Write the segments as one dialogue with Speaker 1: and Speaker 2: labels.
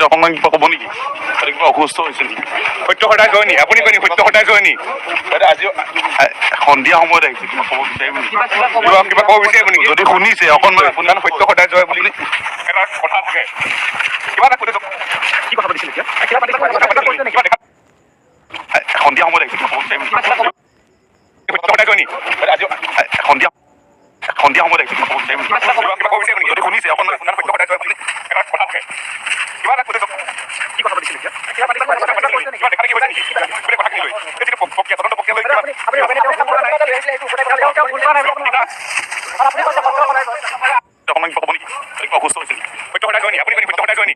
Speaker 1: অকণমান কিবা ক'ব নেকি? কিবা অসুস্থ হৈছে নেকি?
Speaker 2: সত্য সদায় জয় নি? আপুনি কয় নি সত্য সদায় জয় নি?
Speaker 1: আজি সন্ধিয়া সময়ত আহিছে, কিবা ক'ব বিচাৰিব নেকি?
Speaker 2: কিবা ক'ব বিচাৰিব নেকি?
Speaker 1: যদি শুনিছে অকণমান
Speaker 2: আপোনাৰ সত্য সদায় জয় বুলি এটা কথা থাকে। কিবা এটা সুধিছো, কি কথা পাতিছিল এতিয়া?
Speaker 1: সন্ধিয়া সময়ত আহিছে, কিবা ক'ব বিচাৰিব নেকি?
Speaker 2: সত্য সদায় জয় নি?
Speaker 1: আজি সন্ধিয়া সময়ত আহিছে, কিবা ক'ব বিচাৰিব নেকি?
Speaker 2: কিবা ক'ব বিচাৰিব নেকি?
Speaker 1: যদি শুনিছে অকণমান
Speaker 2: আপোনাৰ সত্য সদায় জয় বুলি এটা কথা থাকে। কিবা এটা সুধিছো, কি কথা পাতিছিল এতিয়া? কিবা দেখা দেখি হৈছে নেকি? গোটেই কথাখিনি লৈ এই যিটো প্ৰক্ৰিয়া তদন্ত প্ৰক্ৰিয়া লৈ
Speaker 1: অকণমান কিবা ক'ব নেকি? কিবা অসুস্থ হৈছে নেকি?
Speaker 2: সত্য সদায় জয় নি? আপুনি কয় নি সত্য সদায় জয় নি?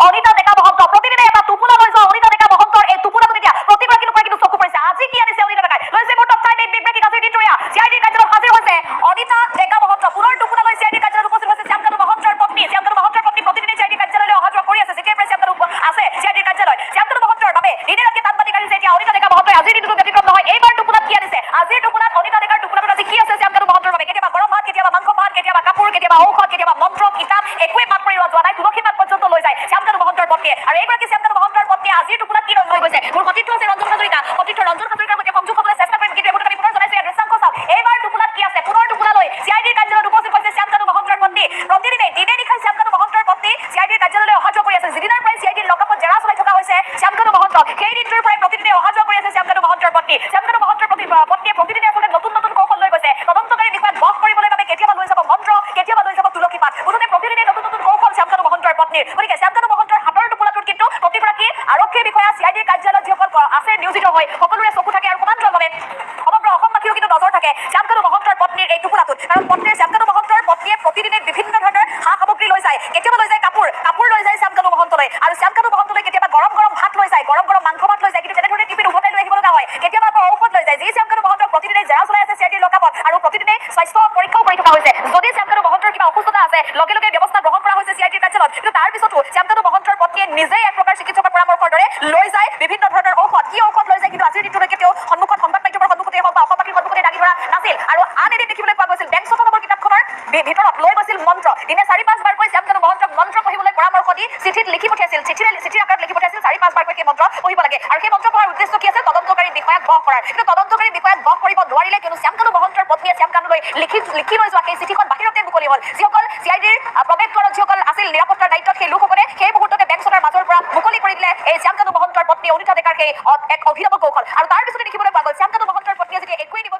Speaker 3: অনিতা ডেকা মহন্ত প্ৰতিদিনে এটা টোপোলা লৈ যোৱা অনিতা ডেকা মহন্তৰ এই টোপোলাটো তেতিয়া প্ৰতিগৰাকী লোকৰ কিন্তু চকু পৰিছে। আজি কি আনিছে অনিতা ডেকাই? লৈছে মোৰ টপ টাইম বিগ ব্ৰেকিং আছে দিনটোৰীয়া চিআইডিৰ কাৰ্যালয়ত হাজিৰ হৈছে অনিতা ডেকা মহন্ত। পুনৰ টোপোলা লৈ চিআইডিৰ কাৰ্যালয়ত উপস্থিত হৈছে শ্যামকানু মহন্তৰ পত্নী। শ্যামকানু মহন্তৰ পত্নী প্ৰতিদিনে চিআইডিৰ কাৰ্যালয়লৈ অহা যোৱা কৰি আছে। যেতিয়াৰ পৰা শ্যামকানু আছে চিআইডিৰ কাৰ্যালয়ত শ্যামকানু মহন্তৰ বাবে দিনে ৰাতি তাত বাতি কাঢ়িছে এতিয়া অনিতা ডেকা মহন্তই। আজিৰ দিনটো ব্যতিক্ৰম নহয়। এইবাৰ টোপোলাত কি আনিছে? আজিৰ টোপোলাত অনিতা ডেকাৰ টোপোলাটোত আজি কি আছে শ্যামকানু মহন্তৰ বাবে? কেতিয়াবা গৰম ভাত, কেতিয়াবা মাংস ভাত, কেতিয়াবা কাপোৰ, কেতিয়াবা ঔষধ, কেতিয়াবা মন্ত্ৰ কিতাপ, একোৱে পাত পৰি যোৱা নাই। তুলসী পাত পৰ্যন্ত লৈ যায় শ্যামকানু মহন্তৰ পত্নীয়ে। আৰু এইগৰাকী শ্যামকানু মহন্তৰ পত্নীয়ে আজিৰ টোপোলাত কি লৈ গৈছে? মোৰ সতীৰ্থ আছে ৰঞ্জন হাজৰিকা, সতীৰ্থ ৰঞ্জন হাজৰিকাৰ সৈতে সংযোগ হ'বলৈ চেষ্টা কৰিম, কিন্তু এইবোৰ আমি পুনৰ জনাইছো ইয়াৰ দৃশ্যাংশ চাওক। এইবাৰ টোপোলাত কি আছে? পুনৰ টোপোলা লৈ চিআইডিৰ কাৰ্যালয়ত উপস্থিত হৈছে শ্যামকানু মহন্তৰ পত্নী। প্ৰতিদিনে দিনে নিশাই শ্যামকানু মহন্তৰ পত্নী চিআইডিৰ কাৰ্যালয়লৈ অহা যোৱা কৰি আছে। যিদিনাৰ পৰাই চিআইডিৰ লকআপত জেৰা চলাই থকা হৈছে শ্যামকানু মহন্তক, সেই দিনটোৰ পৰাই প্ৰতিদিনে অহা যোৱা কৰি আছে শ্যামকানু মহন্তৰ পত্নী। শ্যামকানু মহন্তৰ পত্নীয়ে প্ৰতিদিনে আচলতে নতুন নতুন কৌশল লৈ গৈছে তদন্তকাৰী বিষয়াক বশ কৰিবলৈ বাবে। কেতিয়াবা লৈ যাব মন্ত্ৰ, কেতিয়াবা লৈ যাব তুলসী পাত, মুঠতে প্ৰতিদিনে নতুন নতুন কৌশল শ্যামকানু মহন্তৰ পত্নীৰ। গতিকে শ্যামকানু মহন্তৰ হাতৰ টোপোলাটোত কিন্তু প্ৰতিগৰাকী আৰক্ষী বিষয়া চিআইডিৰ কাৰ্যালয়ত যিসকল আছে নিয়োজিত হৈ সকলোৰে চকু থাকে আৰু সমান্তৰালভাৱে সমগ্ৰ অসমবাসীৰো কিন্তু নজৰ থাকে শ্যামকানু মহন্তৰ পত্নীৰ এই টোপোলাটোত। কাৰণ শ্যামকানু মহন্তৰ পত্নীয়ে প্ৰতিদিনে বিভিন্ন ধৰণৰ সা সামগ্ৰী লৈ যায়। কেতিয়াবা লৈ যায় কাপোৰ লৈ যায় শ্যামকানু মহন্তলৈ, আৰু শ্যামকানু মহন্তলৈ কেতিয়াবা গৰম গৰম ভাত লৈ যায়, গৰম গৰম মাংস ভাত লৈ যায়, কিন্তু তেনেধৰণে টিফিন উভতাই লৈ আহিব লগা হয়। কেতিয়াবা আকৌ ঔষধ লৈ যায়, যি শ্যামকানু মহন্তক প্ৰতিদিনে জেৰা চলাই আছে চিআইডিৰ লকআপত, আৰু প্ৰতিদিনে স্বাস্থ্য পৰীক্ষাও কৰি থকা হৈছে। যদি শ্যামকানু মহন্তৰ কিবা অসুস্থতা আছে লগে লগে ব্যৱস্থা গ্ৰহণ কৰা হৈছে চিআইডিৰ কাৰ্যালয়ত। কিন্তু তাৰ পিছতো শ্যামকানু মহন্তৰ পত্নীয়ে নিজেই এক প্ৰকাৰ চিকিৎসকৰ পৰামৰ্শৰ দৰে লৈ যায় বিভিন্ন ধৰণৰ ঔষধ। কি ঔষধ লৈ যায় কিন্তু আজিৰ দিনটোলৈকে তেওঁ সন্মুখত সংবাদ মাধ্যমৰ সন্মুখতে হওক বা অসমবাসীৰ সন্মুখতে দাঙি ধৰা নাছিল। আৰু আন এদিন দেখিবলৈ পোৱা গৈছিল বেংক নামৰ কিতাপখনৰ ভিতৰত লৈ গৈছিল মন্ত্ৰ। দিনে 4-5 বাৰকৈ শ্যামকানু মহন্তক মন্ত্ৰ পঢ়িবলৈ পৰামৰ্শ দি চিঠিত লিখি পঠিয়াইছিল, চিঠিৰ আকাৰত লিখি পঠিয়াইছিল 4-5 বাৰকৈ সেই মন্ত্ৰ পঢ়িব লাগে। আৰু সেই মন্ত্ৰ পঢ়াৰ উদ্দেশ্য কি আছে? তদন্তকাৰী বিষয়াক বশ কৰাৰ। কিন্তু তদন্তকাৰী বিষয়াক বশ কৰিব নোৱাৰিলে, কিয়নো শ্যামকানু মহন্তৰ পত্নীয়ে শ্যামকানুলৈ লিখি লৈ যোৱা সেই চিঠিখন বাহিৰতে মুকলি হ'ল। যিসকল চিআইডিৰ প্ৰৱেশদ্বাৰত যিসকল আছিল নিৰাপত্তাৰ দায়িত্বত, সেই লোকসকলে সেই মুহূৰ্ততে বেংক চটাৰ মাজৰ পৰা মুকলি কৰি দিলে এই শ্যামকানু মহন্তৰ পত্নী অনিতা ডেকাৰ সেই এক অভিনৱ কৌশল। আৰু তাৰ পিছতে দেখিবলৈ পোৱা গ'ল শ্যামকানু মহন্তৰ পত্নীয়ে যেতিয়া একোৱেই দিব